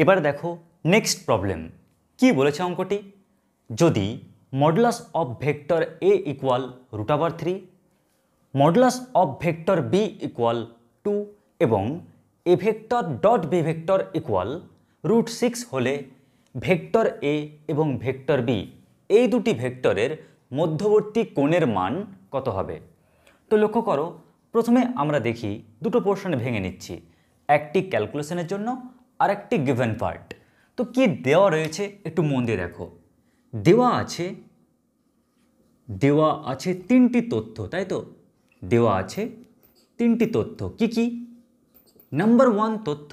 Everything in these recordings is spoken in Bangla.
এবার দেখো নেক্সট প্রবলেম কি বলেছে অঙ্কটি। যদি modulus of vector A equal √3, modulus of vector B equal 2 এবং A vector dot B vector equal √6 হলে ভেক্টর এ এবং ভেক্টর বি এই দুটি ভেক্টরের মধ্যবর্তী কোণের মান কত হবে। তো লক্ষ্য করো, প্রথমে আমরা দেখি দুটো পোর্শনে ভেঙে নিচ্ছি, একটি ক্যালকুলেশনের জন্য আর একটি গিভেন পার্ট। তো কি দেওয়া রয়েছে একটু মন দিয়ে দেখো। দেওয়া আছে তিনটি তথ্য, তাই তো? দেওয়া আছে তিনটি তথ্য। কি কি? নাম্বার 1 তথ্য,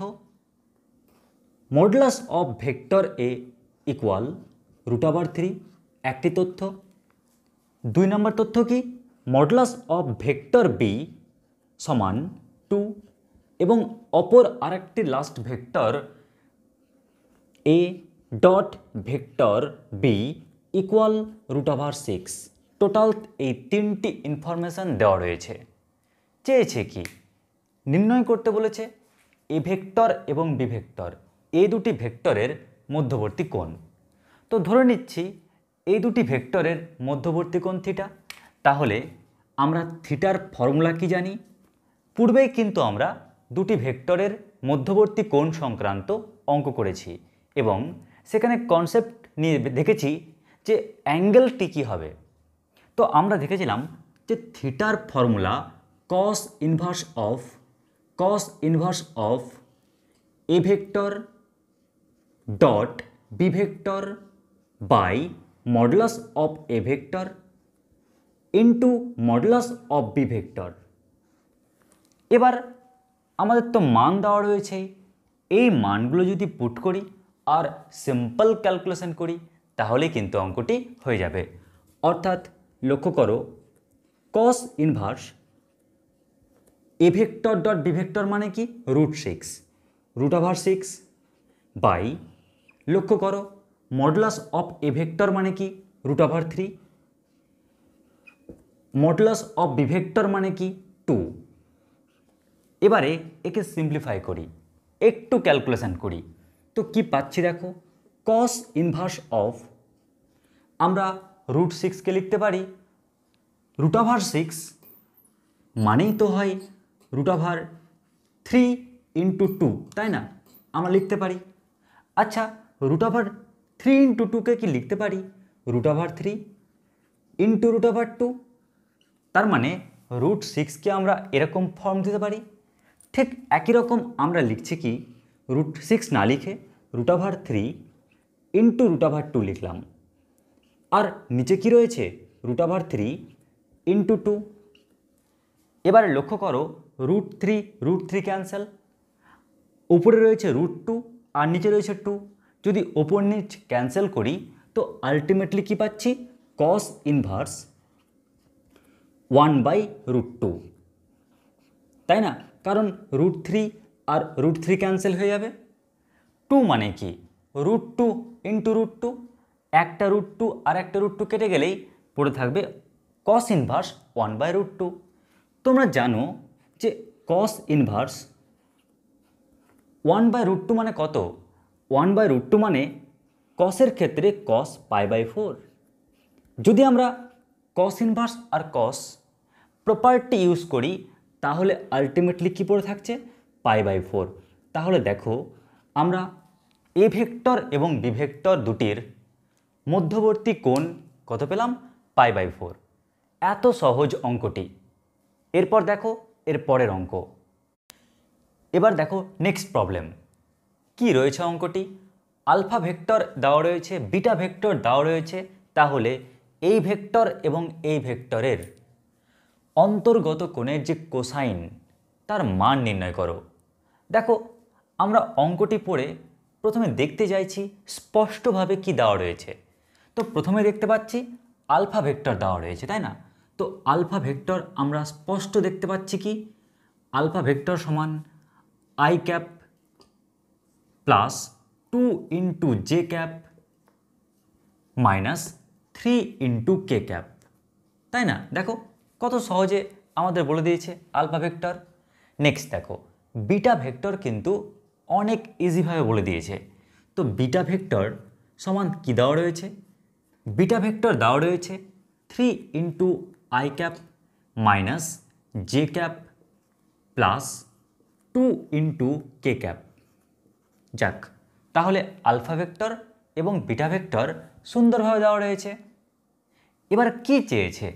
modulus of vector A equal √3, একটি তথ্য। 2 নম্বর তথ্য কি? মডুলাস অফ ভেক্টর বি সমান 2 এবং অপর আরেকটি last vector A dot vector B equal √6। Total এই তিনটি ইনফরমেশান দেওয়া রয়েছে। চেয়েছে কি? নির্ণয় করতে বলেছে এ ভেক্টর এবং বি ভেক্টর এই দুটি ভেক্টরের মধ্যবর্তী কোণ। তো ধরে নিচ্ছি এই দুটি ভেক্টরের মধ্যবর্তী কোণ থিটা। তাহলে আমরা থিটার ফর্মুলা কি জানি? পূর্বেই কিন্তু আমরা দুটি ভেক্টরের মধ্যবর্তী কোণ সংক্রান্ত অঙ্ক করেছি এবং সেখানে কনসেপ্ট নিয়ে দেখেছি যে অ্যাঙ্গেলটি কী হবে। তো আমরা দেখেছিলাম যে থিটার formula cos inverse of A vector dot B vector by modulus of A vector into modulus of B vector. এবার আমাদের তো মান দেওয়া রয়েছে, এই মানগুলো যদি পুট করি আর সিম্পল ক্যালকুলেশন করি তাহলে কিন্তু অঙ্কটি হয়ে যাবে। অর্থাৎ লক্ষ্য করো, cos inverse A vector dot B vector মানে কি? √6 বাই, লক্ষ্য করো, মডুলাস অফ এ ভেক্টর মানে কি? √3, মডুলাস অফ বি ভেক্টর মানে কি? 2। এবারে একে সিম্পলিফাই করি, একটু ক্যালকুলেশন করি। তো কি পাচ্ছি দেখো, cos ইনভার্স অফ, আমরা √6কে লিখতে পারি √6 মানেই তো হয় √3 × 2, তাই না? আমরা লিখতে পারি। আচ্ছা, √3 × 2কে কি লিখতে পারি? √3 × √2। তার মানে √6কে আমরা এরকম ফর্ম দিতে পারি। ঠিক একই রকম আমরা লিখছি কি, √6 না লিখে √3 × √2 লিখলাম। আর নিচে কি রয়েছে? √3 × 2। এবারে লক্ষ্য করো, √3 ক্যান্সেল, উপরে রয়েছে √2 আর নিচে রয়েছে 2। যদি ওপর নিচ ক্যান্সেল করি তো আলটিমেটলি কি পাচ্ছি? cos ইনভার্স 1/√2, তাই না? কারণ √3 আর √3 ক্যান্সেল হয়ে যাবে। 2 মানে কি? √2 × √2, একটা √2 আর একটা √2 কেটে গেলেই পড়ে থাকবে cos ইনভার্স 1/√2। তোমরা জানো যে cos ইনভার্স 1/√2 মানে কত? 1/√2 মানে cosএর ক্ষেত্রে cos π/4। যদি আমরা cos ইনভার্স আর cos প্রপার্টি ইউজ করি তাহলে আলটিমেটলি কি পড়ে থাকছে? π/4। তাহলে দেখো, আমরা এ ভেক্টর এবং বি ভেক্টর দুটির মধ্যবর্তী কোণ কত পেলাম? π/4। এত সহজ অঙ্কটি। এরপর দেখো এর পরের অঙ্ক। এবার দেখো নেক্সট প্রবলেম কি রয়েছে অঙ্কটি। আলফা ভেক্টর দেওয়া রয়েছে, বিটা ভেক্টর দেওয়া রয়েছে। তাহলে এই ভেক্টর এবং এই ভেক্টরের অন্তর্গত কোণের যে কোসাইন তার মান নির্ণয় করো। দেখো, আমরা অঙ্কটি পড়ে প্রথমে দেখতে চাইছি স্পষ্টভাবে কি দেওয়া রয়েছে। তো প্রথমে দেখতে পাচ্ছি আলফা ভেক্টর দেওয়া রয়েছে, তাই না? তো আলফা ভেক্টর আমরা স্পষ্ট দেখতে পাচ্ছি কি, আলফা ভেক্টর সমান i cap plus 2 × j cap minus 3 × k cap, তাই না? দেখো কত সহজে আমাদের বলে দিয়েছে আলফা ভেক্টর। নেক্সট দেখো, বিটা ভেক্টর কিন্তু অনেক ইজিভাবে বলে দিয়েছে। তো বিটা ভেক্টর সমান কী দেওয়া রয়েছে? বিটা ভেক্টর দেওয়া রয়েছে 3 into I cap minus J cap plus 2 into K cap. যাক, তাহলে আলফা ভেক্টর এবং বিটা ভেক্টর সুন্দরভাবে দেওয়া রয়েছে। এবার কি চেয়েছে?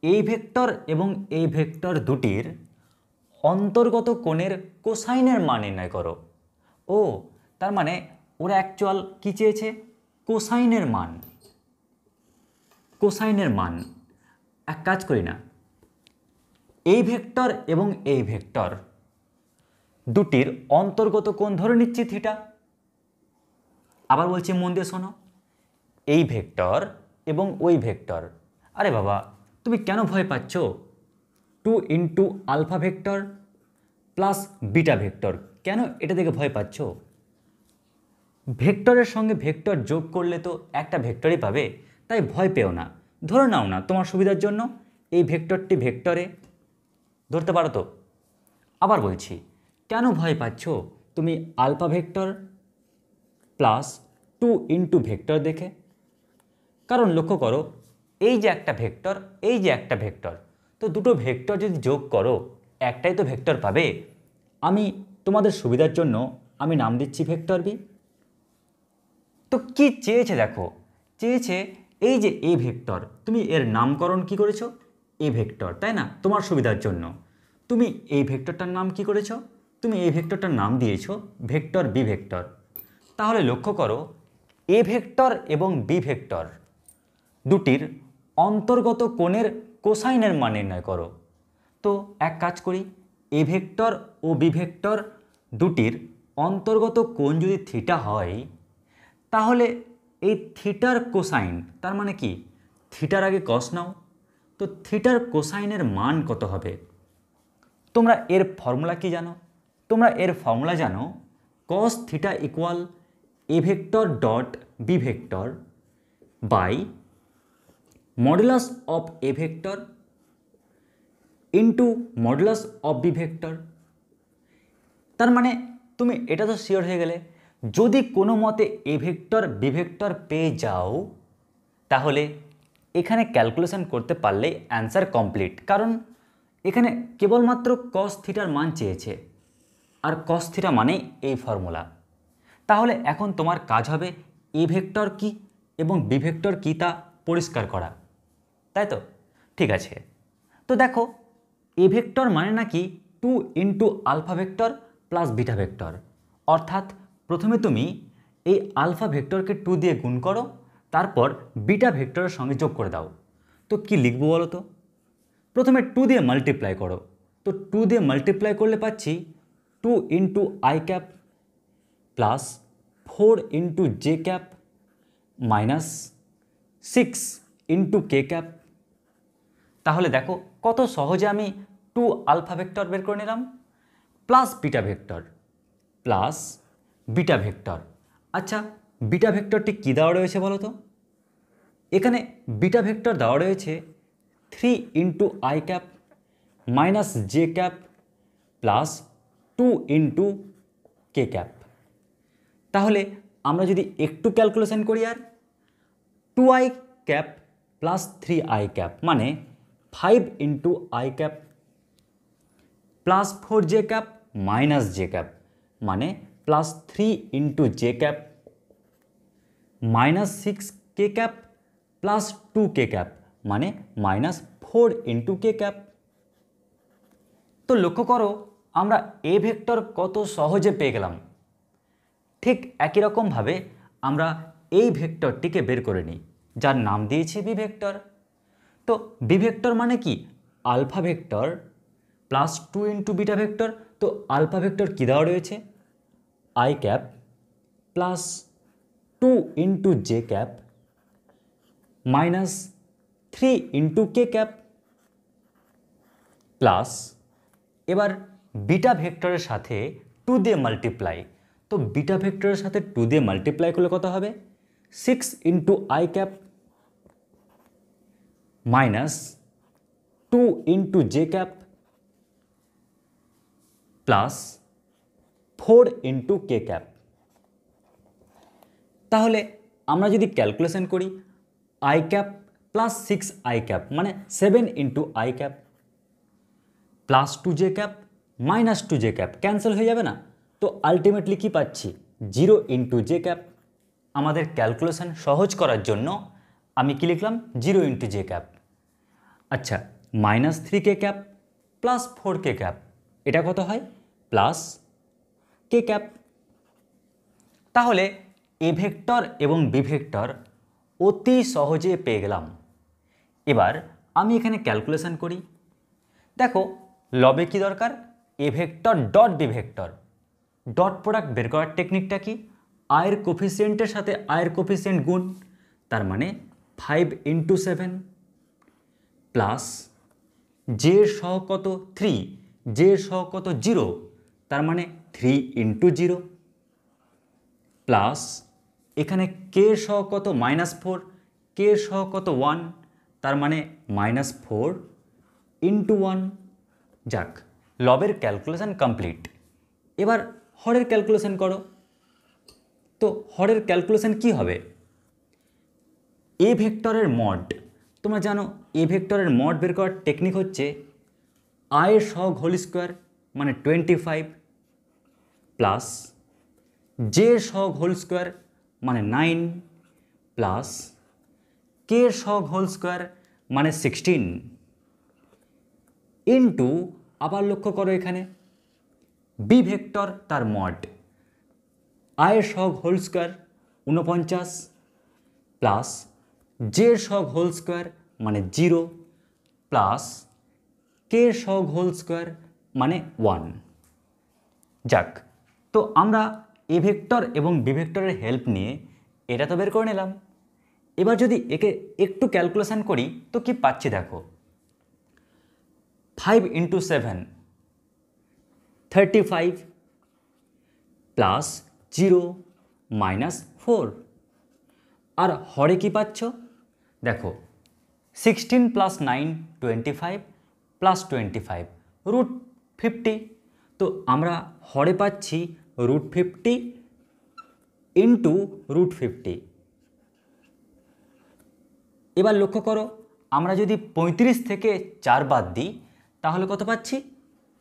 এই ভেক্টর এবং এই ভেক্টর দুটির অন্তর্গত কোণের কোসাইনের মান নির্ণয় করো। ও, তার মানে ওরা অ্যাকচুয়াল কি চেয়েছে? কোসাইনের মান। কোসাইনের মান। এক কাজ করি না, এই ভেক্টর এবং এই ভেক্টর দুটির অন্তর্গত কোণ ধরে নিচ্ছি থিটা। আবার বলছি, মন দিয়ে শোনো, এই ভেক্টর এবং ওই ভেক্টর। আরে বাবা, তুমি কেন ভয় পাচ্ছ? 2 into alpha vector plus beta vector, কেন এটা দেখে ভয় পাচ্ছ? ভেক্টরের সঙ্গে ভেক্টর যোগ করলে তো একটা ভেক্টরই পাবে, তাই ভয় পেও না। ধরে নাও না তোমার সুবিধার জন্য এই ভেক্টরটি ভেক্টরে ধরতে পারো তো। আবার বলছি, কেন ভয় পাচ্ছ? তুমি alpha vector plus 2 into vector দেখে। কারণ লক্ষ্য করো, এই যে একটা ভেক্টর, এই যে একটা ভেক্টর, তো দুটো ভেক্টর যদি যোগ করো একটাই তো ভেক্টর পাবে। আমি তোমাদের সুবিধার জন্য আমি নাম দিচ্ছি ভেক্টর বি। তো কি চেয়েছে দেখো, চেয়েছে এই যে এ ভেক্টর, তুমি এর নামকরণ কি করেছো? এ ভেক্টর, তাই না? তোমার সুবিধার জন্য তুমি এই ভেক্টরটার নাম কি করেছো? তুমি এই ভেক্টরটার নাম দিয়েছো ভেক্টর বি ভেক্টর। তাহলে লক্ষ্য করো, এ ভেক্টর এবং বি ভেক্টর দুটির অন্তর্গত কোণের কোসাইনের মান নির্ণয় করো। তো এক কাজ করি, এ ভেক্টর ও বি ভেক্টর দুটির অন্তর্গত কোণ যদি থিটা হয়, তাহলে এই থিটার কোসাইন, তার মানে কি থিটার আগে কস নাও, তো থিটার কোসাইনের মান কত হবে? তোমরা এর ফর্মুলা কি জানো? তোমরা এর ফর্মুলা জানো, cos theta equal A vector dot B vector by modulus of A vector into modulus of B vector. তার মানে তুমি এটা তো শিওর হয়ে গেলে, যদি কোনো মতে এ ভেক্টর বি ভেক্টর পেয়ে যাও, তাহলে এখানে ক্যালকুলেশন করতে পারলেই অ্যান্সার কমপ্লিট। কারণ এখানে কেবলমাত্র কস থিটার মান চেয়েছে, আর কস থিটা মানেই এই ফর্মুলা। তাহলে এখন তোমার কাজ হবে এ ভেক্টর কী এবং বি ভেক্টর কী তা পরিষ্কার করা, তাই তো? ঠিক আছে, তো দেখো, এ ভেক্টর মানে নাকি 2 into alpha vector plus beta vector. অর্থাৎ প্রথমে তুমি এই আলফা ভেক্টরকে 2 দিয়ে গুণ করো, তারপর বিটা ভেক্টরের সঙ্গে যোগ করে দাও। তো কি লিখবো বলো তো? প্রথমে 2 দিয়ে মাল্টিপ্লাই করো, তো 2 দিয়ে মাল্টিপ্লাই করলে পাচ্ছি 2 into I cap plus 4 into J cap minus 6 into K cap. তাহলে দেখো কত সহজে আমি 2 আলফা ভেক্টর বের করে নিলাম plus beta vector plus beta vector. আচ্ছা, বিটা ভেক্টরটি কী দেওয়া রয়েছে বলো তো? এখানে বিটা ভেক্টর দেওয়া রয়েছে 3 into I cap minus J cap plus 2 into K cap. তাহলে আমরা যদি একটু ক্যালকুলেশন করি, আর 2 I cap plus 3 I cap মানে 5 into I cap plus 4 J cap minus J cap মানে plus 3 into J cap minus 6 K cap plus 2 K cap মানে মাইনাস 4 ইন্টু কে ক্যাপ। তো লক্ষ্য করো, আমরা এ ভেক্টর কত সহজে পেয়ে গেলাম। ঠিক একই রকমভাবে আমরা এই ভেক্টরটিকে বের করে নিই, যার নাম দিয়েছি বি ভেক্টর। তো বি ভেক্টর মানে কি? Alpha vector plus 2 into beta vector. তো আলফা ভেক্টর কী দেওয়া রয়েছে? I cap plus 2 into J cap minus 3 into K cap plus, এবার বিটা ভেক্টরের সাথে 2 দিয়ে মাল্টিপ্লাই। তো বিটা ভেক্টরের সাথে 2 দিয়ে মাল্টিপ্লাই করলে কত হবে? 6 into I cap minus 2 into J cap plus 4 into K cap. তাহলে আমরা যদি ক্যালকুলেশন করি I cap plus 6 I cap মানে 7 into I cap plus 2 J cap minus 2 J cap cancel হয়ে যাবে না? তো আলটিমেটলি কি পাচ্ছি 0 ইন্টু জে ক্যাপ। আমাদের ক্যালকুলেশন সহজ করার জন্য আমি কি লিখলাম 0 ইন্টু জে ক্যাপ। আচ্ছা, মাইনাস 3 কে ক্যাপ প্লাস 4 কে ক্যাপ এটা কত হয় প্লাস কে ক্যাপ। তাহলে এ ভেক্টর এবং বি ভেক্টর অতি সহজে পেয়ে গেলাম। এবার আমি এখানে ক্যালকুলেশন করি। দেখো লবে কি দরকার A vector dot B vector dot product বের করার টেকনিকটা কি আয়ের কোফিসিয়েন্টের সাথে আয়ের কোফিসিয়েন্ট গুণ, তার মানে 5 ইন্টু 7 প্লাস জে সহ কত 3 জে সহ কত 0 তার মানে 3 ইন্টু 0 প্লাস এখানে কে সহ কত -4 কে সহ কত 1 তার মানে -4 ইন্টু 1। যাক, লবের ক্যালকুলেশন কমপ্লিট। এবার হরের ক্যালকুলেশন করো। তো হরের ক্যালকুলেশন কি হবে এ ভেক্টরের মড, তোমরা জানো এ ভেক্টরের মড বের করার টেকনিক হচ্ছে আয়ের সহগ হোল স্কোয়ার মানে 25 প্লাস জে সহগ হোল স্কোয়ার মানে 9 প্লাস কে সহগ হোল স্কোয়ার মানে 16 ইন্টু আবার লক্ষ্য করো এখানে বি ভেক্টর তার মড আয়ের সহগ হোল স্কোয়ার 49 প্লাস জে সহগ হোল স্কোয়ার মানে 0 প্লাস কে সহগ হোল স্কোয়ার মানে 1। যাক, তো আমরা এ ভেক্টর এবং বি ভেক্টরের হেল্প নিয়ে এটা তো বের করে নিলাম। এবার যদি একে একটু ক্যালকুলেশন করি তো কি পাচ্ছি দেখো 5 ইন্টু 7 35 প্লাস 0 -4 আর হরে কি পাচ্ছ দেখো 16 প্লাস 9 25 প্লাস 25 √50। তো আমরা হরে পাচ্ছি √50 ইন্টু √50। এবার লক্ষ্য করো আমরা যদি 35 থেকে 4 বাদ দিই তাহলে কত পাচ্ছি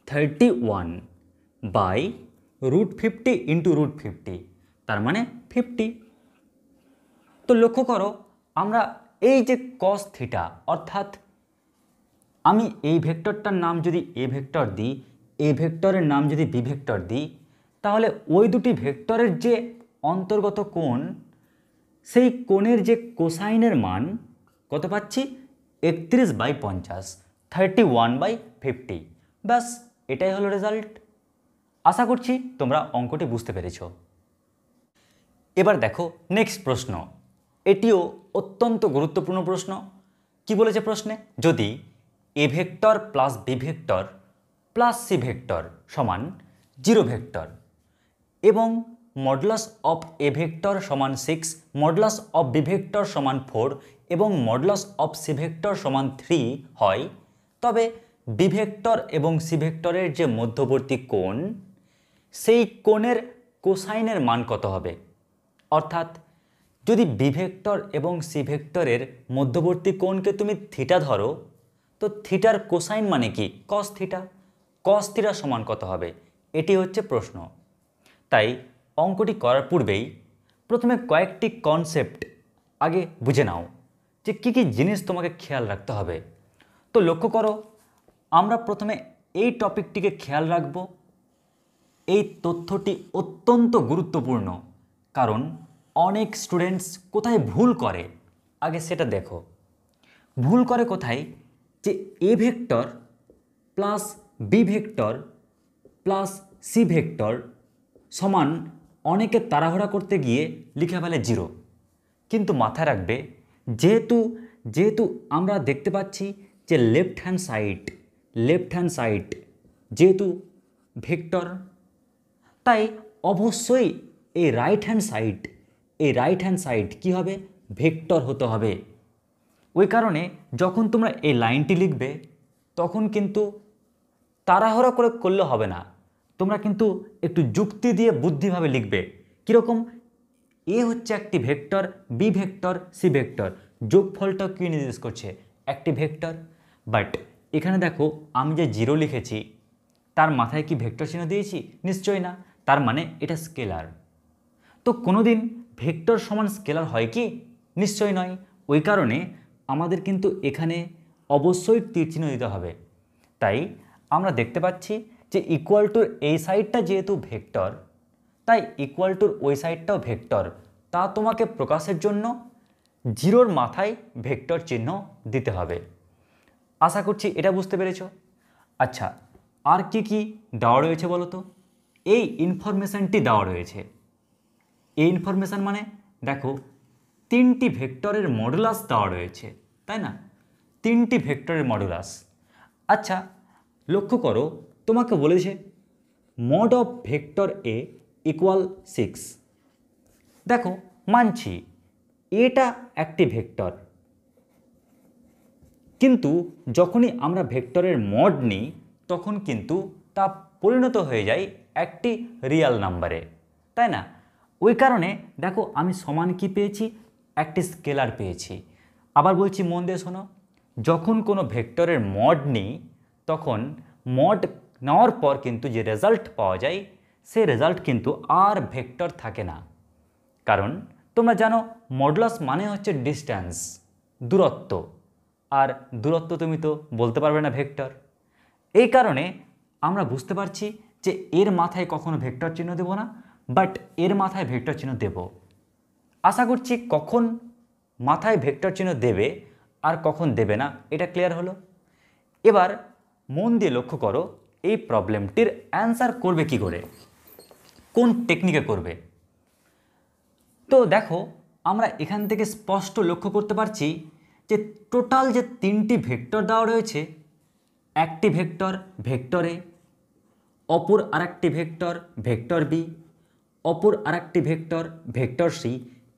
31 বাই √50 ইন্টু √50 তার মানে 50। তো লক্ষ্য করো আমরা এই যে cos থিটা অর্থাৎ আমি এই ভেক্টরটার নাম যদি এ ভেক্টর দিই এই ভেক্টরের নাম যদি বি ভেক্টর দিই তাহলে ওই দুটি ভেক্টরের যে অন্তর্গত কোণ সেই কোণের যে কোসাইনের মান কত পাচ্ছি 31/50 31/50। ব্যাস এটাই হলো রেজাল্ট। আশা করছি তোমরা অঙ্কটি বুঝতে পেরেছ। এবার দেখো নেক্সট প্রশ্ন, এটিও অত্যন্ত গুরুত্বপূর্ণ প্রশ্ন। কি বলেছে প্রশ্নে যদি A vector plus B vector plus C vector সমান 0 ভেক্টর এবং মডুলাস অফ এ ভেক্টর সমান 6 মডুলাস অফ বি ভেক্টর সমান 4 এবং মডুলাস অফ সি ভেক্টর সমান 3 হয় তবে বি ভেক্টর এবং সি ভেক্টরের যে মধ্যবর্তী কোণ সেই কোণের কোসাইনের মান কত হবে। অর্থাৎ যদি বি ভেক্টর এবং সি ভেক্টরের মধ্যবর্তী কোণকে তুমি থিটা ধরো তো থিটার কোসাইন মানে কি cos থিটা, cos থিটা সমান কত হবে এটি হচ্ছে প্রশ্ন। তাই অঙ্কটি করার পূর্বেই প্রথমে কয়েকটি কনসেপ্ট আগে বুঝে নাও যে কী কী জিনিস তোমাকে খেয়াল রাখতে হবে। তো লক্ষ্য করো আমরা প্রথমে এই টপিকটিকে খেয়াল রাখব। এই তথ্যটি অত্যন্ত গুরুত্বপূর্ণ কারণ অনেক স্টুডেন্টস কোথায় ভুল করে আগে সেটা দেখো। ভুল করে কোথায় যে A vector plus B vector plus C vector সমান অনেকে তাড়াহুড়া করতে গিয়ে লিখে ফেলে 0। কিন্তু মাথায় রাখবে যেহেতু আমরা দেখতে পাচ্ছি যে লেফট হ্যান্ড সাইড যেহেতু ভেক্টর তাই অবশ্যই এই রাইট হ্যান্ড সাইড কি হবে ভেক্টর হতে হবে। ওই কারণে যখন তোমরা এই লাইনটি লিখবে তখন কিন্তু তাড়াহুড়া করলে হবে না, তোমরা কিন্তু একটু যুক্তি দিয়ে বুদ্ধিভাবে লিখবে। কীরকম এ হচ্ছে একটি vector, B vector, C vector, যোগফলটা কি নির্দেশ করছে? একটি ভেক্টর। বাট এখানে দেখো আমি যে 0 লিখেছি তার মাথায় কি ভেক্টর চিহ্ন দিয়েছি? নিশ্চয়ই না, তার মানে এটা স্কেলার। তো কোনোদিন ভেক্টর সমান স্কেলার হয় কি? নিশ্চয়ই নয়। ওই কারণে আমাদের কিন্তু এখানে অবশ্যই তীর চিহ্ন দিতে হবে। তাই আমরা দেখতে পাচ্ছি যে ইকুয়াল টুর এই সাইডটা যেহেতু ভেক্টর, তাই ইকুয়াল টুর ওই সাইডটাও ভেক্টর, তা তোমাকে প্রকাশের জন্য 0-র মাথায় ভেক্টর চিহ্ন দিতে হবে। আশা করছি এটা বুঝতে পেরেছ। আচ্ছা, আর কি কি দেওয়া রয়েছে বলো তো? এই ইনফরমেশানটি দেওয়া রয়েছে। এই ইনফরমেশান মানে দেখো 3টি ভেক্টরের মডুলাস দেওয়া রয়েছে, তাই না? 3টি ভেক্টরের মডুলাস। আচ্ছা, লক্ষ্য করো তোমাকে বলেছে mod of vector A equal 6। দেখো মানছি এটা একটি ভেক্টর, কিন্তু যখনই আমরা ভেক্টরের মড নিই তখন কিন্তু তা পরিণত হয়ে যায় একটি রিয়াল নাম্বারে, তাই না? ওই কারণে দেখো আমি সমান কি পেয়েছি? একটি স্কেলার পেয়েছি। আবার বলছি, মন দিয়ে শোনো, যখন কোনো ভেক্টরের মড নিই তখন মড নেওয়ার পর কিন্তু যে রেজাল্ট পাওয়া যায় সে রেজাল্ট কিন্তু আর ভেক্টর থাকে না। কারণ তোমরা জানো মডুলাস মানে হচ্ছে ডিস্ট্যান্স, দূরত্ব, আর দূরত্ব তুমি তো বলতে পারবে না ভেক্টর। এই কারণে আমরা বুঝতে পারছি যে এর মাথায় কখনো ভেক্টর চিহ্ন দেব না, বাট এর মাথায় ভেক্টর চিহ্ন দেব। আশা করছি কখন মাথায় ভেক্টর চিহ্ন দেবে আর কখন দেবে না এটা ক্লিয়ার হলো। এবার মন দিয়ে লক্ষ্য করো এই প্রবলেমটির অ্যান্সার করবে কি করে, কোন টেকনিকে করবে। তো দেখো আমরা এখান থেকে স্পষ্ট লক্ষ্য করতে পারছি যে টোটাল যে 3টি ভেক্টর দেওয়া রয়েছে, একটি ভেক্টর ভেক্টর এ, অপর আরেকটি ভেক্টর ভেক্টর বি, অপর আরেকটি ভেক্টর ভেক্টর সি,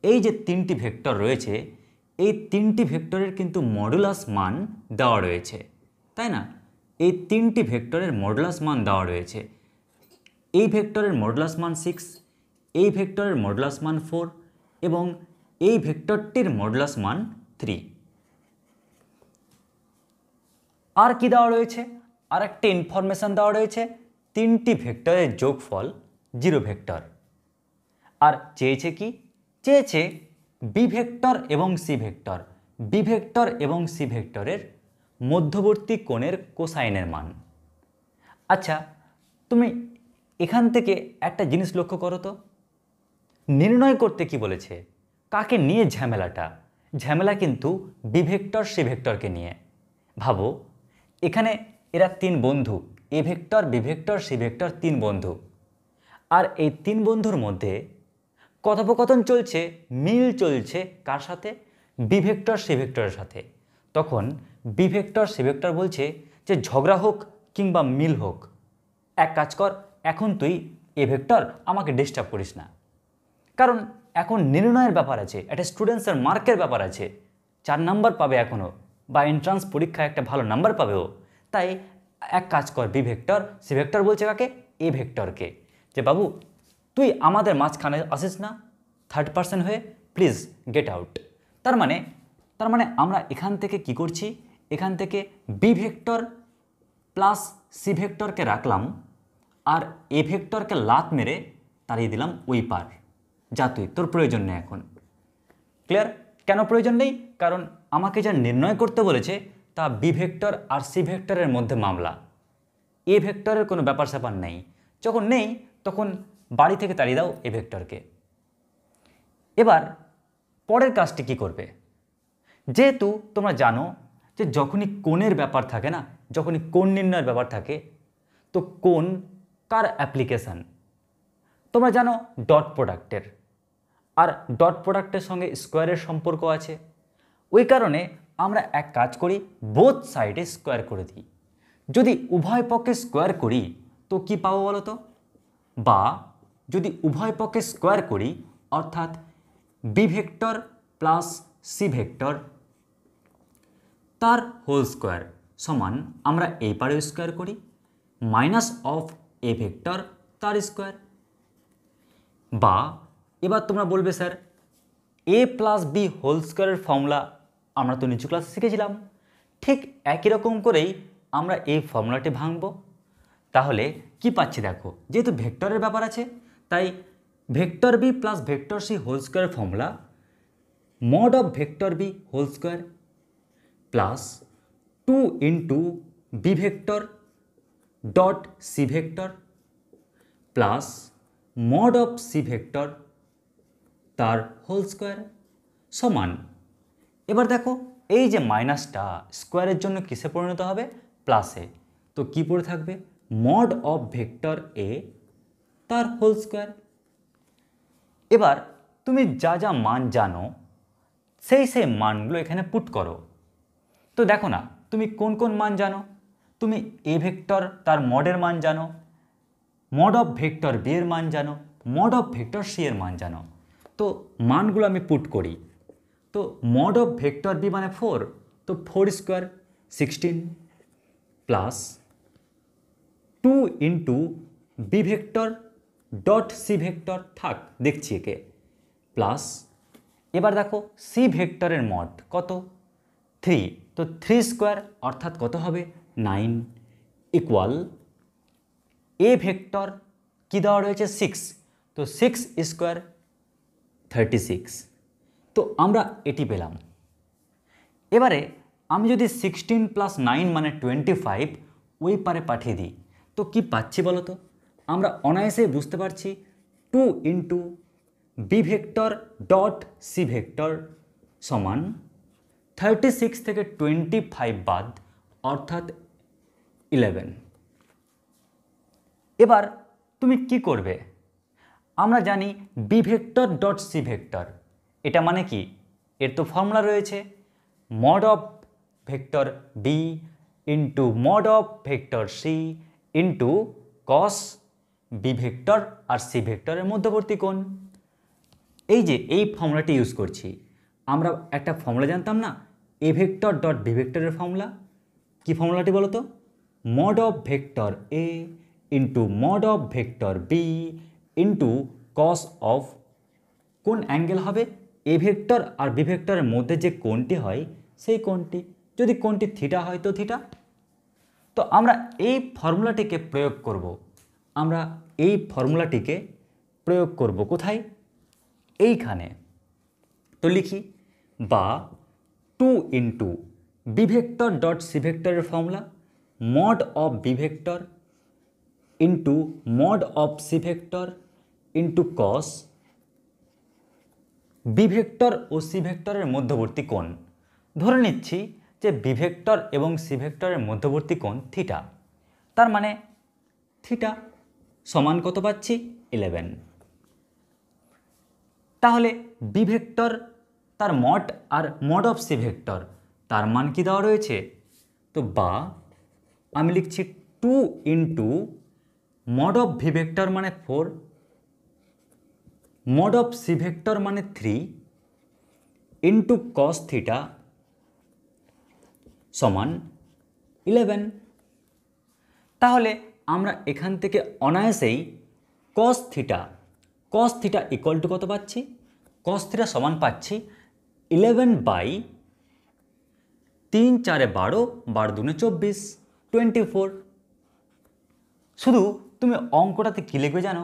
এই যে 3টি ভেক্টর রয়েছে এই 3টি ভেক্টরের কিন্তু মডুলাস মান দেওয়া রয়েছে, তাই না? এই 3টি ভেক্টরের মডুলাস মান দেওয়া রয়েছে। এই ভেক্টরের মডুলাস মান 6, এই ভেক্টরের মডুলাস মান 4 এবং এই ভেক্টরটির মডুলাস মান 3। আর কি দেওয়া রয়েছে? আর একটা ইনফরমেশান দেওয়া রয়েছে 3টি ভেক্টরের যোগফল 0 ভেক্টর। আর চেয়েছে কি? চেয়েছে বি ভেক্টর এবং সি ভেক্টর, বি ভেক্টর এবং সি ভেক্টরের মধ্যবর্তী কোণের কোসাইনের মান। আচ্ছা, তুমি এখান থেকে একটা জিনিস লক্ষ্য করো তো, নির্ণয় করতে কি বলেছে? কাকে নিয়ে ঝামেলাটা? ঝামেলা কিন্তু বি ভেক্টর সি ভেক্টরকে নিয়ে। ভাবো এখানে এরা 3 বন্ধু, A vector B vector C vector 3 বন্ধু, আর এই 3 বন্ধুর মধ্যে কথোপকথন চলছে, মিল চলছে কার সাথে? বি ভেক্টর সি ভেক্টরের সাথে। তখন বি ভেক্টর সি ভেক্টর বলছে যে ঝগড়া হোক কিংবা মিল হোক, এক কাজ কর, এখন তুই এ ভেক্টর আমাকে ডিস্টার্ব করিস না। কারণ এখন নির্ণয়ের ব্যাপার আছে, একটা স্টুডেন্টসের মার্কের ব্যাপার আছে, 4 নাম্বার পাবে এখনও, বা এন্ট্রান্স পরীক্ষায় একটা ভালো নাম্বার পাবে ও। তাই এক কাজ কর, বি ভেক্টর সি ভেক্টর বলছে কাকে? এ ভেক্টরকে, যে বাবু তুই আমাদের মাঝখানে আসিস না, থার্ড পার্সন হয়ে, প্লিজ গেট আউট। তার মানে আমরা এখান থেকে কি করছি? এখান থেকে বি ভেক্টর প্লাস সি ভেক্টরকে রাখলাম আর এ ভেক্টরকে লাত মেরে তাড়িয়ে দিলাম ওই পার, যা তুই, তোর প্রয়োজন নেই এখন। ক্লিয়ার? কেন প্রয়োজন নেই? কারণ আমাকে যা নির্ণয় করতে বলেছে তা বি ভেক্টর আর সি ভেক্টরের মধ্যে মামলা, এ ভেক্টরের কোনো ব্যাপার স্যাপার নেই। যখন নেই তখন বাড়ি থেকে তাড়িয়ে দাও এ ভেক্টরকে। এবার পরের কাজটি কি করবে? যেহেতু তোমরা জানো যে যখনই কোণের ব্যাপার থাকে না, যখনই কোণ নির্ণয়ের ব্যাপার থাকে, তো কোণ কার অ্যাপ্লিকেশান? তোমরা জানো ডট প্রোডাক্টের, আর ডট প্রোডাক্টের সঙ্গে স্কোয়ারের সম্পর্ক আছে। ওই কারণে আমরা এক কাজ করি, বোথ সাইডে স্কোয়ার করে দিই। যদি উভয় পক্ষে স্কোয়ার করি তো কি পাবো বলো তো? বা যদি উভয় পক্ষে স্কোয়ার করি অর্থাৎ B vector plus C vector তার হোল স্কোয়ার সমান, আমরা এই পারেও স্কোয়ার করি, মাইনাস অফ এ ভেক্টর তার স্কোয়ার। বা এবার তোমরা বলবে sir a plus B whole স্কোয়ারের ফর্মুলা আমরা তো নিচু ক্লাসে শিখেছিলাম, ঠিক একই রকম করেই আমরা এই ফর্মুলাটি ভাঙব। তাহলে কি পাচ্ছি দেখো, যেহেতু ভেক্টরের ব্যাপার আছে তাই vector B plus vector C whole স্কোয়ারের formula mod of vector B whole square plus 2 into B vector dot C vector plus mod of C vector তার হোল স্কোয়ার সমান, এবার দেখো এই যে মাইনাসটা স্কোয়ারের জন্য কিসে পরিণত হবে, প্লাসে, তো কি পড়ে থাকবে মড অফ ভেক্টর এ তার হোল স্কোয়ার। এবার তুমি যা যা মান জানো সেই মানগুলো এখানে পুট করো। তো দেখো না তুমি কোন কোন মান জানো, তুমি এ ভেক্টর তার মডের মান জানো, মড অফ ভেক্টর বি এর মান জানো, মড অফ ভেক্টর সি এর মান জানো। তো মানগুলো আমি পুট করি। তো মড অফ ভেক্টর বি মানে 4, তো 4 square 16 plus 2 into B vector dot C vector থাক দেখছি একে প্লাস, এবার দেখো সি ভেক্টরের মড কত 3, তো 3 স্কোয়ার অর্থাৎ কত হবে 9 ইকুয়াল এ ভেক্টর কী দেওয়া রয়েছে 6, তো 6 স্কোয়ার 36, তো আমরা এটি পেলাম। এবারে আমি যদি 16 প্লাস 9 মানে 25 ওই পারে পাঠিয়ে দিই তো কি পাচ্ছি বলো তো, আমরা অনায়াসে বুঝতে পারছি 2 into B vector dot C vector সমান 36 থেকে 25 বাদ অর্থাৎ 11। এবার তুমি কি করবে, আমরা জানি B vector dot C vector, এটা মানে কি, এর তো ফর্মুলা রয়েছে mod of vector B into mod of vector C into cos B vector আর সি ভেক্টরের মধ্যবর্তী কোণ। এই যে এই ফর্মুলাটি ইউজ করছি, আমরা একটা ফর্মুলা জানতাম না এ ভেক্টর ডট বি ভেক্টরের ফর্মুলা, কি ফর্মুলাটি বলো তো, mod of vector A into mod of vector B into cos of কোন অ্যাঙ্গেল হবে এ ভেক্টর আর বি ভেক্টরের মধ্যে যে কোণটি হয় সেই কোণটি, যদি কোণটি থিটা হয় তো থিটা। তো আমরা এই ফর্মুলাটিকে প্রয়োগ করব, আমরা এই ফর্মুলাটিকে প্রয়োগ করব কোথায়, এইখানে। তো লিখি বা 2 into B vector dot C ভেক্টরের formula mod of B vector into mod of C vector into cos B vector ও সি ভেক্টরের মধ্যবর্তী কোণ। ধরে নিচ্ছি যে বি ভেক্টর এবং সি ভেক্টরের মধ্যবর্তী কোণ থিটা, তার মানে থিটা সমান কত পাচ্ছি 11। তাহলে বি ভেক্টর তার মড আর মড অফ সি ভেক্টর তার মান কি দেওয়া রয়েছে, তো বা আমি লিখছি 2 into mod of B vector মানে 4, মড অফ সি ভেক্টর মানে 3 ইন্টু কস থিটা সমান 11। তাহলে আমরা এখান থেকে অনায়াসেই কস থিটা ইকুয়াল টু কত পাচ্ছি, কস থিটা সমান পাচ্ছি 11/3 4 12 12 2 24 24। শুধু তুমি অঙ্কটাতে কী লিখবে জানো,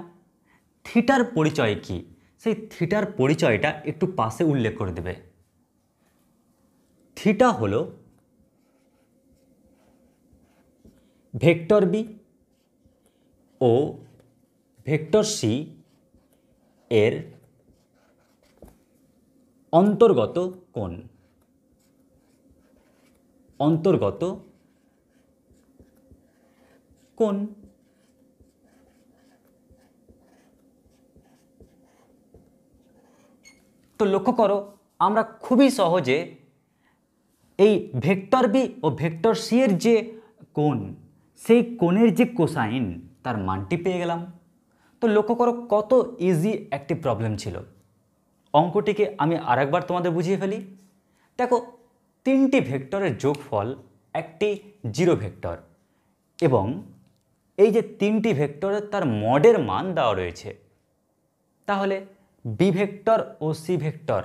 থিটার পরিচয় কি, সেই থিটার পরিচয়টা একটু পাশে উল্লেখ করে দেবে। থিটা হলো ভেক্টর বি ও ভেক্টর সি এর অন্তর্গত কোণ, অন্তর্গত কোণ। তো লক্ষ্য করো আমরা খুবই সহজে এই ভেক্টর বি ও ভেক্টর সি এর যে কোণ, সেই কোণের যে কোসাইন তার মানটি পেয়ে গেলাম। তো লক্ষ্য করো কত ইজি একটি প্রবলেম ছিল। অঙ্কটিকে আমি আরেকবার তোমাদের বুঝিয়ে ফেলি। দেখো তিনটি ভেক্টরের যোগফল একটি জিরো ভেক্টর এবং এই যে তিনটি ভেক্টরের তার মডের মান দেওয়া রয়েছে। তাহলে বি ভেক্টর ও সি ভেক্টর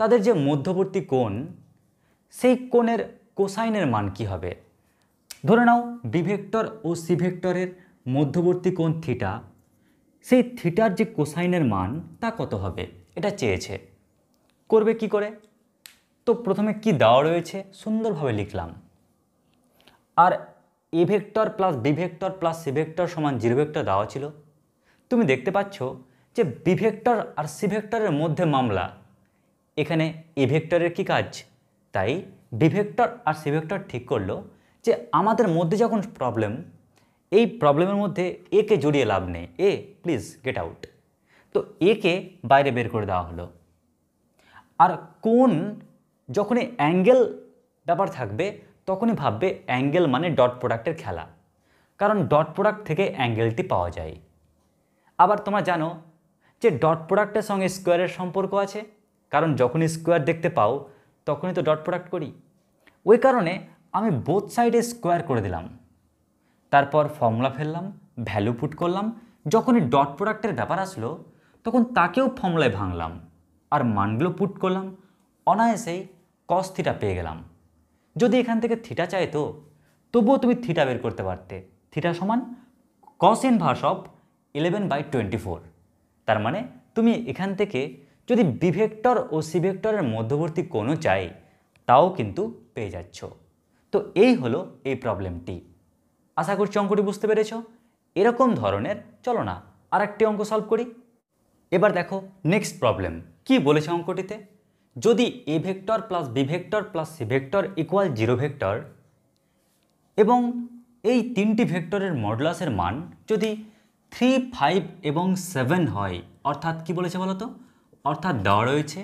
তাদের যে মধ্যবর্তী কোণ, সেই কোণের কোসাইনের মান কি হবে? ধরে নাও বি ভেক্টর ও সি ভেক্টরের মধ্যবর্তী কোণ থিটা, সেই থিটার যে কোসাইনের মান তা কত হবে এটা চেয়েছে। করবে কি করে? তো প্রথমে কি দেওয়া রয়েছে সুন্দরভাবে লিখলাম, আর A vector plus B vector plus C vector সমান 0 ভেক্টর দেওয়া ছিল। তুমি দেখতে পাচ্ছ যে বি ভেক্টর আর সি ভেক্টরের মধ্যে মামলা, এখানে এ ভেক্টরের কি কাজ? তাই বি ভেক্টর আর সি ভেক্টর ঠিক করলো যে আমাদের মধ্যে যখন প্রবলেম, এই প্রবলেমের মধ্যে এ কে জড়িয়ে লাভ নেই, এ প্লিজ গেট আউট। তো এ কে বাইরে বের করে দেওয়া হলো। আর কোন যখনই অ্যাঙ্গেল ব্যাপার থাকবে তখনই ভাববে অ্যাঙ্গেল মানে ডট প্রোডাক্টের খেলা, কারণ ডট প্রোডাক্ট থেকে অ্যাঙ্গেলটি পাওয়া যায়। আবার তোমরা জানো যে ডট প্রোডাক্টের সঙ্গে স্কোয়ারের সম্পর্ক আছে, কারণ যখনই স্কোয়ার দেখতে পাও তখনই তো ডট প্রোডাক্ট করি। ওই কারণে আমি বোথ সাইডে স্কোয়ার করে দিলাম, তারপর ফর্মুলা ফেললাম, ভ্যালু পুট করলাম, যখনই ডট প্রোডাক্টের ব্যাপার আসলো তখন তাকেও ফর্মুলায় ভাঙলাম আর মানগুলো পুট করলাম, অনায়াসেই কস থিটা পেয়ে গেলাম। যদি এখান থেকে থিটা চাইতো তবুও তুমি থিটা বের করতে পারতে, থিটা সমান কস ইনভার্স অফ 11/24। তার মানে তুমি এখান থেকে যদি বি ভেক্টর ও সি ভেক্টরের মধ্যবর্তী কোণও চাই তাও কিন্তু পেয়ে যাচ্ছ। তো এই হলো এই প্রবলেমটি। আশা করছি অঙ্কটি বুঝতে পেরেছ। এরকম ধরনের চলো না আরেকটি অঙ্ক সলভ করি। এবার দেখো নেক্সট প্রবলেম কি বলেছে অঙ্কটিতে। যদি A vector plus B vector plus C vector equal 0 vector এবং এই তিনটি ভেক্টরের মডুলাসের মান যদি 3, 5 এবং 7 হয়, অর্থাৎ কি বলেছে বলো তো, অর্থাৎ দেওয়া রয়েছে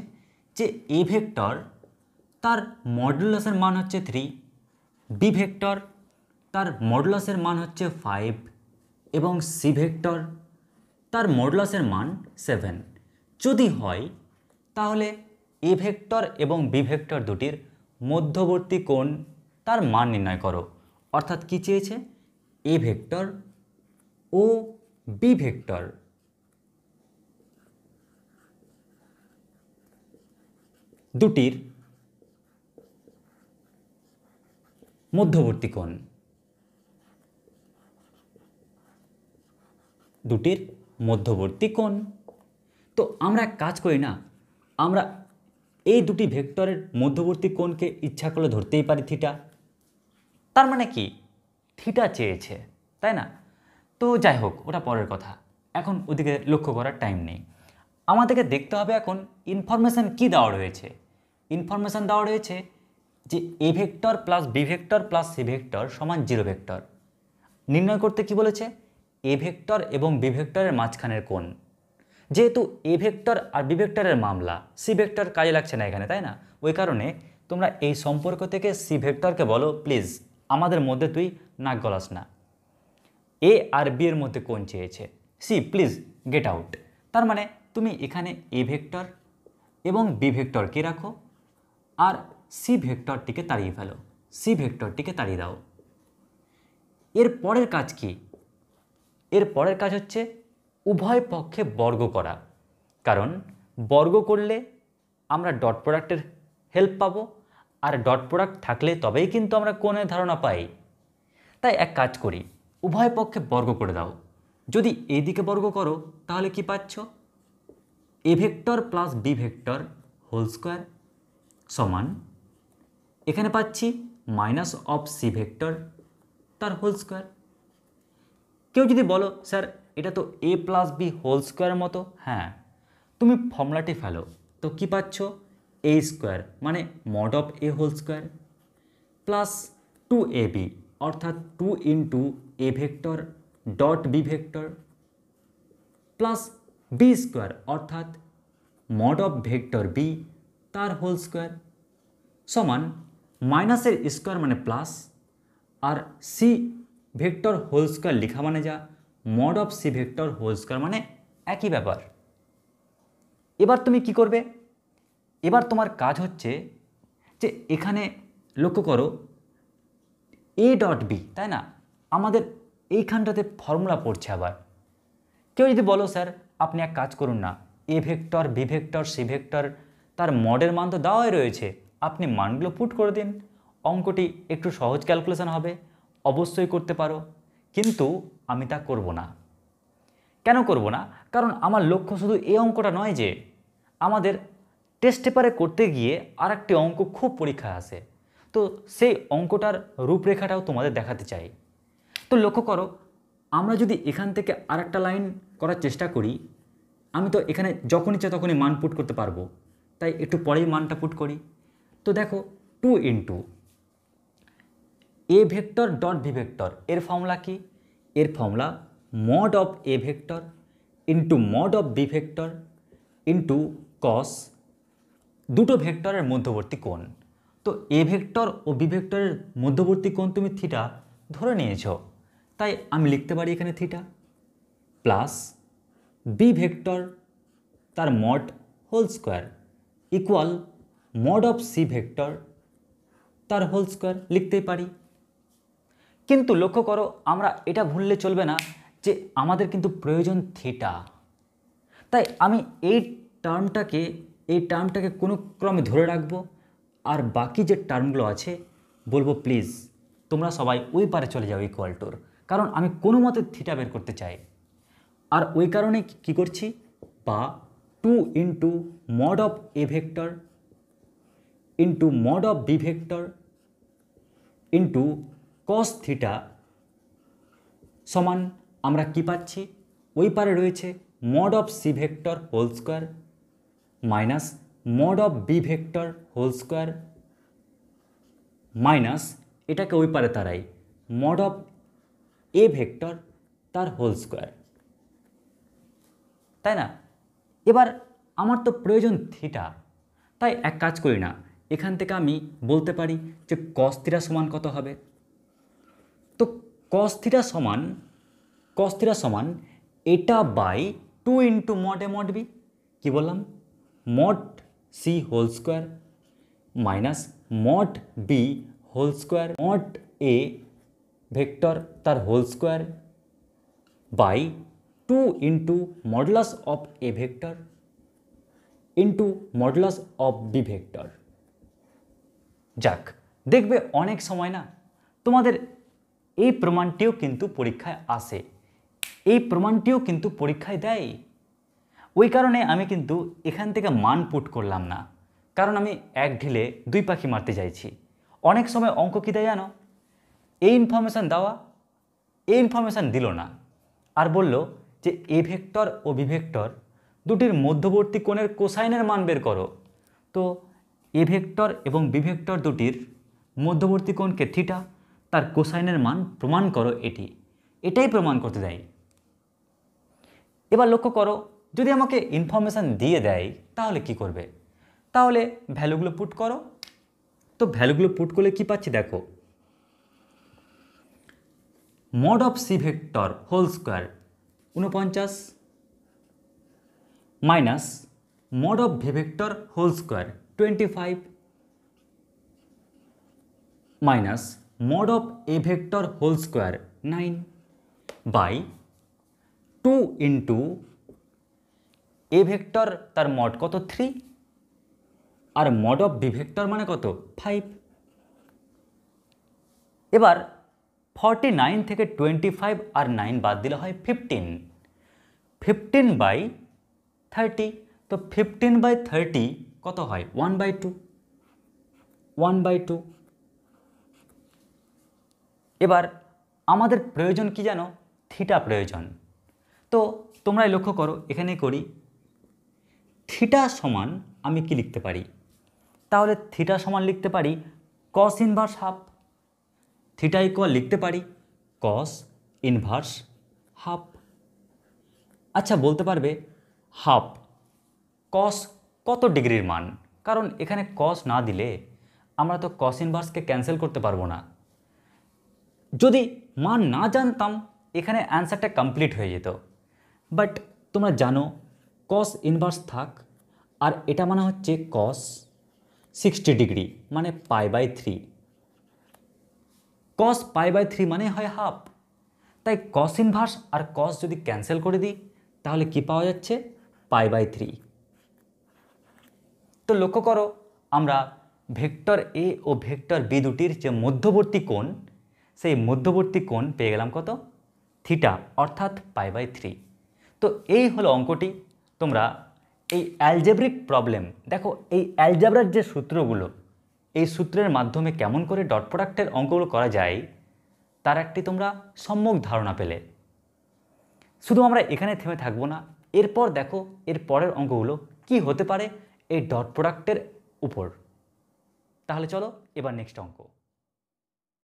যে এ ভেক্টর তার মডুলাসের মান হচ্ছে 3, বি ভেক্টর তার মডুলাসের মান হচ্ছে 5 এবং সি ভেক্টর তার মডুলাসের মান 7 যদি হয়, তাহলে এ ভেক্টর এবং বি ভেক্টর দুটির মধ্যবর্তী কোণ তার মান নির্ণয় করো। অর্থাৎ কি চেয়েছে? এ ভেক্টর ও বি ভেক্টর দুটির মধ্যবর্তী কোণ, দুটির মধ্যবর্তী কোণ। তো আমরা এক কাজ করি না, আমরা এই দুটি ভেক্টরের মধ্যবর্তী কোণকে ইচ্ছা করলে ধরতেই পারি থিটা। তার মানে কি থিটা চেয়েছে, তাই না? তো যাই হোক ওটা পরের কথা, এখন ওদিকে লক্ষ্য করার টাইম নেই। আমাদেরকে দেখতে হবে এখন ইনফরমেশান কি দেওয়া রয়েছে। ইনফরমেশান দেওয়া রয়েছে যে A vector plus B vector plus C vector সমান 0 ভেক্টর। নির্ণয় করতে কি বলেছে? এ ভেক্টর এবং বি ভেক্টরের মাঝখানের কোণ। যেহেতু এ ভেক্টর আর বি ভেক্টরের মামলা, সি ভেক্টর কাজে লাগছে না এখানে, তাই না? ওই কারণে তোমরা এই সম্পর্ক থেকে সি ভেক্টরকে বলো প্লিজ আমাদের মধ্যে তুই নাক গলাস না। এ আর বি এর মধ্যে কোণ চেয়েছে, সি প্লিজ গেট আউট। তার মানে তুমি এখানে এ ভেক্টর এবং বি ভেক্টরকে রাখো আর সি ভেক্টরটিকে তাড়িয়ে ফেলো, সি ভেক্টরটিকে তাড়িয়ে দাও। এর পরের কাজ কি? এর পরের কাজ হচ্ছে উভয় পক্ষে বর্গ করা, কারণ বর্গ করলে আমরা ডট প্রোডাক্টের হেল্প পাবো, আর ডট প্রোডাক্ট থাকলে তবেই কিন্তু আমরা কোণের ধারণা পাই। তাই এক কাজ করি, উভয় পক্ষে বর্গ করে দাও। যদি এইদিকে বর্গ করো তাহলে কি পাচ্ছ? A vector plus B vector whole square সমান এখানে পাচ্ছি মাইনাস অফ সি ভেক্টর তার হোল স্কোয়ার। কেউ যদি বলো স্যার এটা তো এ প্লাস বি হোল স্কোয়ারের মতো, হ্যাঁ তুমি ফর্মুলাটি ফেলো তো কি পাচ্ছ? এ স্কোয়ার মানে mod of A whole square plus 2ab অর্থাৎ 2 into A vector dot B vector plus B square অর্থাৎ মড অফ ভেক্টর বি তার হোল স্কোয়ার সমান মাইনাসের স্কোয়ার মানে প্লাস, আর সি ভেক্টর হোল স্কোয়ার লেখা মানে যা mod of C vector whole square মানে একই ব্যাপার। এবার তুমি কি করবে? এবার তোমার কাজ হচ্ছে যে এখানে লক্ষ্য করো এ ডট বি, তাই না? আমাদের এইখানটাতে ফর্মুলা পড়ছে। আবার কেউ যদি বলো স্যার আপনি এক কাজ করুন না, A vector, B vector, C vector তার মডের মান তো দেওয়াই রয়েছে, আপনি মানগুলো পুট করে দিন, অঙ্কটি একটু সহজ ক্যালকুলেশন হবে, অবশ্যই করতে পারো। কিন্তু আমি তা করব না। কেন করব না? কারণ আমার লক্ষ্য শুধু এই অঙ্কটা নয় যে আমাদের টেস্ট পেপারে করতে গিয়ে আর একটি অঙ্ক খুব পরীক্ষায় আসে, তো সেই অঙ্কটার রূপরেখাটাও তোমাদের দেখাতে চাই। তো লক্ষ্য করো, আমরা যদি এখান থেকে আর একটা লাইন করার চেষ্টা করি, আমি তো এখানে যখন ইচ্ছা তখনই মান পুট করতে পারবো, তাই একটু পরেই মানটা পুট করি। তো দেখো 2 into A vector dot B vector, এর ফর্মুলা কি? এর formula mod of A vector into mod of B vector into cos দুটো ভেক্টরের মধ্যবর্তী কোণ। তো এ ভেক্টর ও বি ভেক্টরের মধ্যবর্তী কোণ তুমি থিটা ধরে নিয়েছ, তাই আমি লিখতে পারি এখানে থিটা প্লাস বি ভেক্টর তার mod whole square equal mod of C vector তার হোল স্কোয়ার লিখতেই পারি। কিন্তু লক্ষ্য করো, আমরা এটা ভুললে চলবে না যে আমাদের কিন্তু প্রয়োজন থিটা, তাই আমি এই টার্মটাকে কোনো ক্রমে ধরে রাখবো, আর বাকি যে টার্মগুলো আছে বলবো প্লিজ তোমরা সবাই ওই পারে চলে যাও ইকুয়াল টুর, কারণ আমি কোনো মতে থিটা বের করতে চাই। আর ওই কারণে কি করছি, বা 2 into mod of A vector into mod of B vector into cos theta সমান আমরা কি পাচ্ছি, ওই পারে রয়েছে mod of C vector whole square minus mod of B vector whole square minus এটাকে ওই পারে তারাই মড অফ এ ভেক্টর তার হোল স্কোয়ার, তাই না? এবার আমার তো প্রয়োজন থিটা, তাই এক কাজ করি না, এখান থেকে আমি বলতে পারি যে কস থিটা সমান কত হবে। তো কস থিটা সমান এটা by 2 into mod A mod B, কী বললাম, mod C whole square minus mod B whole square mod A vector তার whole square by 2 into modulus of A vector into modulus of B vector. যাক, দেখবে অনেক সময় না তোমাদের এই প্রমাণটিও কিন্তু পরীক্ষায় আসে, এই প্রমাণটিও কিন্তু পরীক্ষায় দেয়। ওই কারণে আমি কিন্তু এখান থেকে মান পুট করলাম না, কারণ আমি এক ঢিলে দুই পাখি মারতে চাইছি। অনেক সময় অঙ্ক কী দেয় জানো, এই ইনফরমেশান দেওয়া, এই ইনফরমেশান দিল না, আর বলল যে এ ভেক্টর ও বি ভেক্টর দুটির মধ্যবর্তী কোণের কোসাইনের মান বের করো। তো এ ভেক্টর এবং বি ভেক্টর দুটির মধ্যবর্তী কোণকে থিটা, তার কোসাইনের মান প্রমাণ করো, এটাই প্রমাণ করতে দেয়। এবার লক্ষ্য করো, যদি আমাকে ইনফরমেশান দিয়ে দেয় তাহলে কি করবে, তাহলে ভ্যালুগুলো পুট করো। তো ভ্যালুগুলো পুট করলে কি পাচ্ছি দেখো, mod of C vector whole square 49 minus mod of B vector whole square 25 minus mod of A vector whole square 9 by 2 into A vector তার মড কত 3 আর মড অফ বি ভেক্টর মানে কত 5। এবার 49 থেকে 25 আর 9 বাদ দিলে হয় 15 বাই 30। তো 15/30 কত হয় 1/2। এবার আমাদের প্রয়োজন কি জানো, থিটা প্রয়োজন। তো তোমরাই লক্ষ্য করো, এখানে করি থিটা সমান আমি কি লিখতে পারি, তাহলে থিটা সমান লিখতে পারি cos inverse half, theta equal লিখতে পারি কস ইনভার্স হাফ। আচ্ছা বলতে পারবে হাফ কস কত ডিগ্রির মান, কারণ এখানে কস না দিলে আমরা তো কস ইনভার্সকে ক্যান্সেল করতে পারবো না। যদি মান না জানতাম এখানে অ্যান্সারটা কমপ্লিট হয়ে যেত, বাট তোমরা জানো কস ইনভার্স থাক, আর এটা মানে হচ্ছে কস 60 ডিগ্রি মানে π/3, কস π/3 মানে হয় হাফ। তাই কস ইনভার্স আর কস যদি ক্যান্সেল করে দিই তাহলে কি পাওয়া যাচ্ছে, π/3। তো লক্ষ্য করো আমরা ভেক্টর এ ও ভেক্টর বি দুটির যে মধ্যবর্তী কোণ, সেই মধ্যবর্তী কোণ পেয়ে গেলাম কত, থিটা, অর্থাৎ π/3। তো এই হলো অঙ্কটি। তোমরা এই অ্যালজেব্রিক প্রবলেম দেখো, এই অ্যালজেব্রার যে সূত্রগুলো, এই সূত্রের মাধ্যমে কেমন করে ডট প্রোডাক্টের অঙ্কগুলো করা যায় তার একটি তোমরা সম্যক ধারণা পেলে। শুধু আমরা এখানে থেমে থাকবো না, এরপর দেখো এর পরের অঙ্কগুলো কি হতে পারে এই ডট প্রোডাক্টের উপর। তাহলে চলো এবার নেক্সট অঙ্ক।